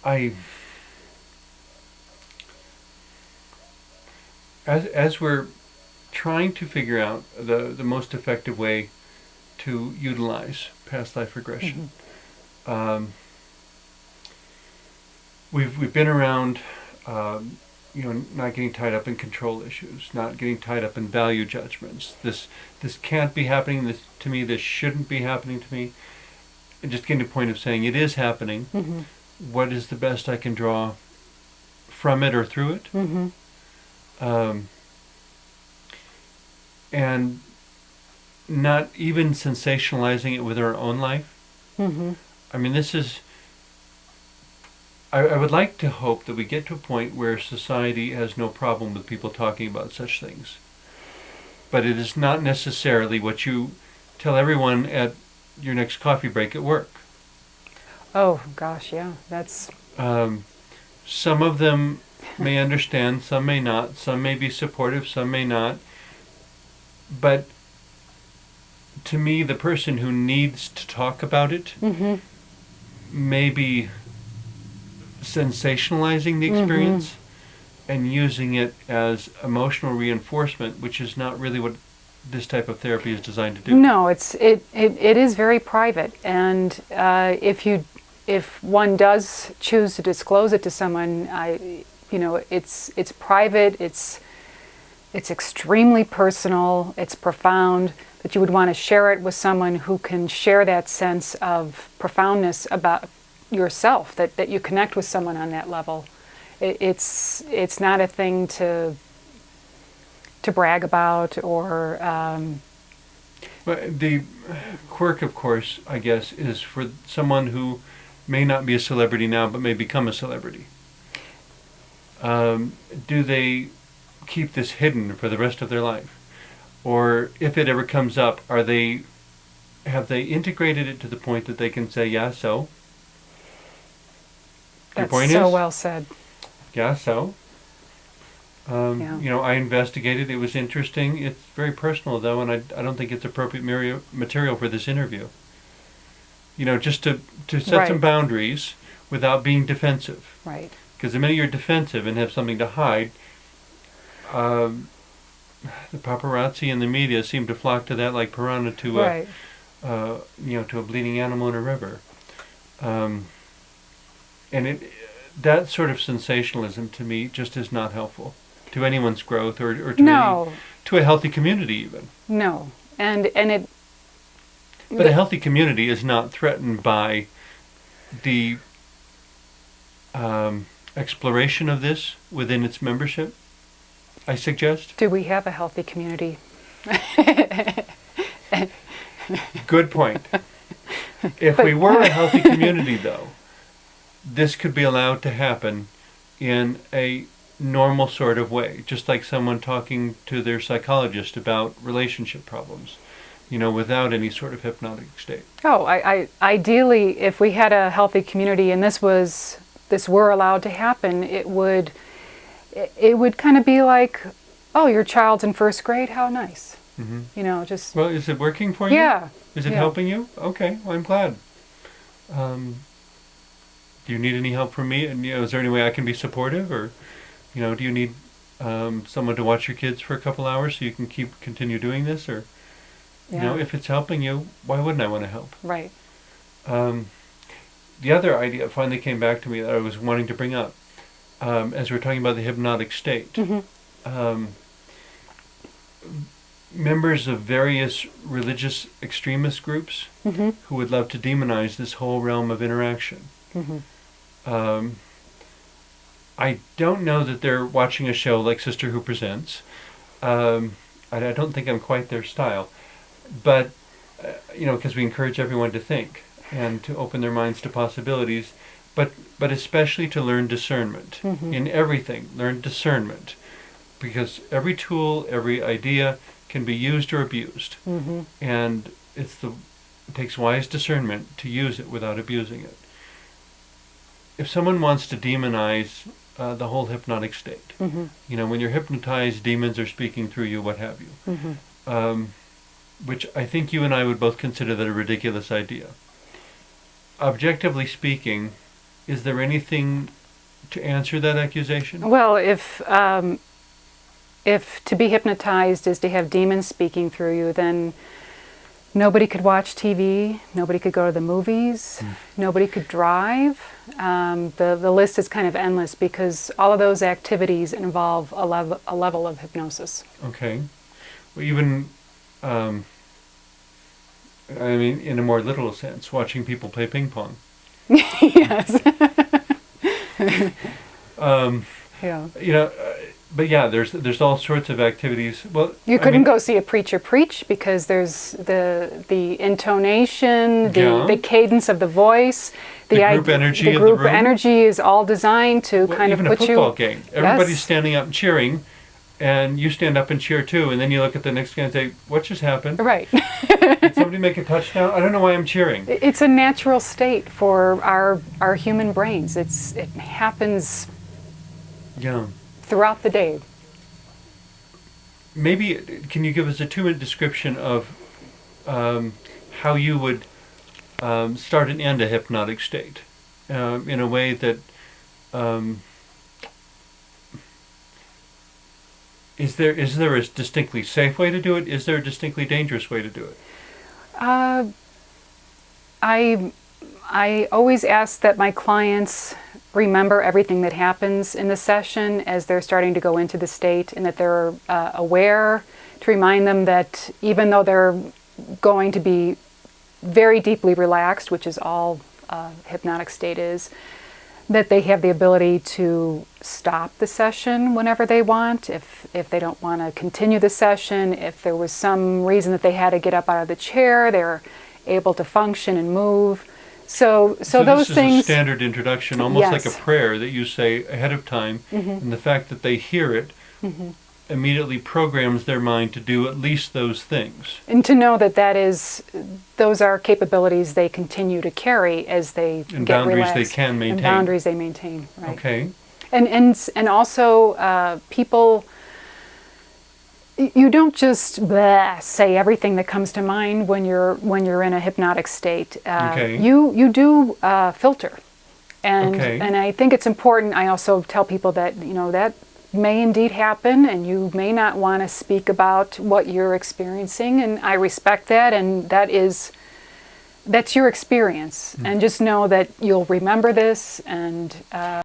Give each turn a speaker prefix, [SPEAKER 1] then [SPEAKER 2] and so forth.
[SPEAKER 1] I as we're trying to figure out the most effective way to utilize past life regression, we've been around, not getting tied up in control issues, not getting tied up in value judgments. This can't be happening to me. This shouldn't be happening to me. And just getting to the point of saying it is happening. What is the best I can draw from it or through it? And not even sensationalizing it with our own life. I mean, this is. I would like to hope that we get to a point where society has no problem with people talking about such things. But it is not necessarily what you tell everyone at your next coffee break at work.
[SPEAKER 2] Oh, gosh, yeah. That's...
[SPEAKER 1] Some of them may understand, some may not. Some may be supportive, some may not. But to me, the person who needs to talk about it may be sensationalizing the experience and using it as emotional reinforcement, which is not really what this type of therapy is designed to do.
[SPEAKER 2] No, it is very private, and if one does choose to disclose it to someone, it's private, it's extremely personal, it's profound, but you would want to share it with someone who can share that sense of profoundness about yourself, that you connect with someone on that level. It's not a thing to brag about or...
[SPEAKER 1] But the quirk, of course, I guess, is for someone who may not be a celebrity now but may become a celebrity. Do they keep this hidden for the rest of their life? Or if it ever comes up, have they integrated it to the point that they can say, yeah, so? Your
[SPEAKER 2] That's
[SPEAKER 1] point
[SPEAKER 2] so
[SPEAKER 1] is?
[SPEAKER 2] well said.
[SPEAKER 1] Yeah, so?
[SPEAKER 2] Yeah.
[SPEAKER 1] I investigated. It was interesting. It's very personal, though, and I don't think it's appropriate material for this interview. Just to set
[SPEAKER 2] Right.
[SPEAKER 1] some boundaries without being defensive.
[SPEAKER 2] Right.
[SPEAKER 1] Because the minute you're defensive and have something to hide, the paparazzi and the media seem to flock to that like piranha to
[SPEAKER 2] Right.
[SPEAKER 1] to a bleeding animal in a river. And that sort of sensationalism to me just is not helpful to anyone's growth or to
[SPEAKER 2] No.
[SPEAKER 1] to a healthy community even.
[SPEAKER 2] No. And it...
[SPEAKER 1] But a healthy community is not threatened by the exploration of this within its membership, I suggest.
[SPEAKER 2] Do we have a healthy community?
[SPEAKER 1] Good point. If we were a healthy community, though, this could be allowed to happen in a normal sort of way, just like someone talking to their psychologist about relationship problems, without any sort of hypnotic state.
[SPEAKER 2] Oh, I ideally, if we had a healthy community and this were allowed to happen, it would kind of be like, oh, your child's in first grade, how nice. Just...
[SPEAKER 1] Well, is it working for you?
[SPEAKER 2] Yeah.
[SPEAKER 1] Is it helping you? Okay, well, I'm glad. Do you need any help from me? And is there any way I can be supportive, or do you need someone to watch your kids for a couple hours so you can continue doing this, or if it's helping you, why wouldn't I want to help?
[SPEAKER 2] Right.
[SPEAKER 1] The other idea finally came back to me that I was wanting to bring up as we're talking about the hypnotic state. Members of various religious extremist groups who would love to demonize this whole realm of interaction. I don't know that they're watching a show like Sister Who Presents. I don't think I'm quite their style. But, because we encourage everyone to think and to open their minds to possibilities, but especially to learn discernment. In everything, learn discernment. Because every tool, every idea can be used or abused. And it takes wise discernment to use it without abusing it. If someone wants to demonize the whole hypnotic state, when you're hypnotized, demons are speaking through you, what have you, which I think you and I would both consider that a ridiculous idea. Objectively speaking, is there anything to answer that accusation?
[SPEAKER 2] Well, if to be hypnotized is to have demons speaking through you, then nobody could watch TV, nobody could go to the movies, nobody could drive. The list is kind of endless because all of those activities involve a level of hypnosis.
[SPEAKER 1] Okay. Well, even, I mean, in a more literal sense, watching people play ping pong.
[SPEAKER 2] Yes. Yeah.
[SPEAKER 1] You know, but yeah, there's all sorts of activities. Well,
[SPEAKER 2] You couldn't go see a preacher preach because there's the intonation, the cadence of the voice,
[SPEAKER 1] the group energy
[SPEAKER 2] the
[SPEAKER 1] of
[SPEAKER 2] group
[SPEAKER 1] the room.
[SPEAKER 2] energy is all designed to kind of
[SPEAKER 1] even
[SPEAKER 2] put you.
[SPEAKER 1] a football game. Everybody's
[SPEAKER 2] Yes.
[SPEAKER 1] standing up and cheering, and you stand up and cheer too. And then you look at the next guy and say, "What just happened?
[SPEAKER 2] Right.
[SPEAKER 1] Did somebody make a touchdown? I don't know why I'm cheering."
[SPEAKER 2] It's a natural state for our human brains. It happens
[SPEAKER 1] Yeah.
[SPEAKER 2] throughout the day.
[SPEAKER 1] Maybe can you give us a 2-minute description of how you would start and end a hypnotic state in a way that is there a distinctly safe way to do it? Is there a distinctly dangerous way to do it?
[SPEAKER 2] I always ask that my clients remember everything that happens in the session as they're starting to go into the state, and that they're aware, to remind them that even though they're going to be very deeply relaxed, which is all hypnotic state is, that they have the ability to stop the session whenever they want. If they don't want to continue the session, if there was some reason that they had to get up out of the chair, they're able to function and move. So those
[SPEAKER 1] this
[SPEAKER 2] things.
[SPEAKER 1] is a standard introduction, almost like a
[SPEAKER 2] Yes.
[SPEAKER 1] prayer that you say ahead of time, and the fact that they hear it immediately programs their mind to do at least those things.
[SPEAKER 2] And to know that those are capabilities they continue to carry as they
[SPEAKER 1] And
[SPEAKER 2] get
[SPEAKER 1] boundaries
[SPEAKER 2] relaxed.
[SPEAKER 1] they can maintain.
[SPEAKER 2] And boundaries they maintain, right.
[SPEAKER 1] Okay.
[SPEAKER 2] And also people, you don't just say everything that comes to mind when you're in a hypnotic state.
[SPEAKER 1] Okay.
[SPEAKER 2] You do filter, and
[SPEAKER 1] Okay.
[SPEAKER 2] and I think it's important. I also tell people that that may indeed happen, and you may not want to speak about what you're experiencing, and I respect that, and that's your experience. And just know that you'll remember this, and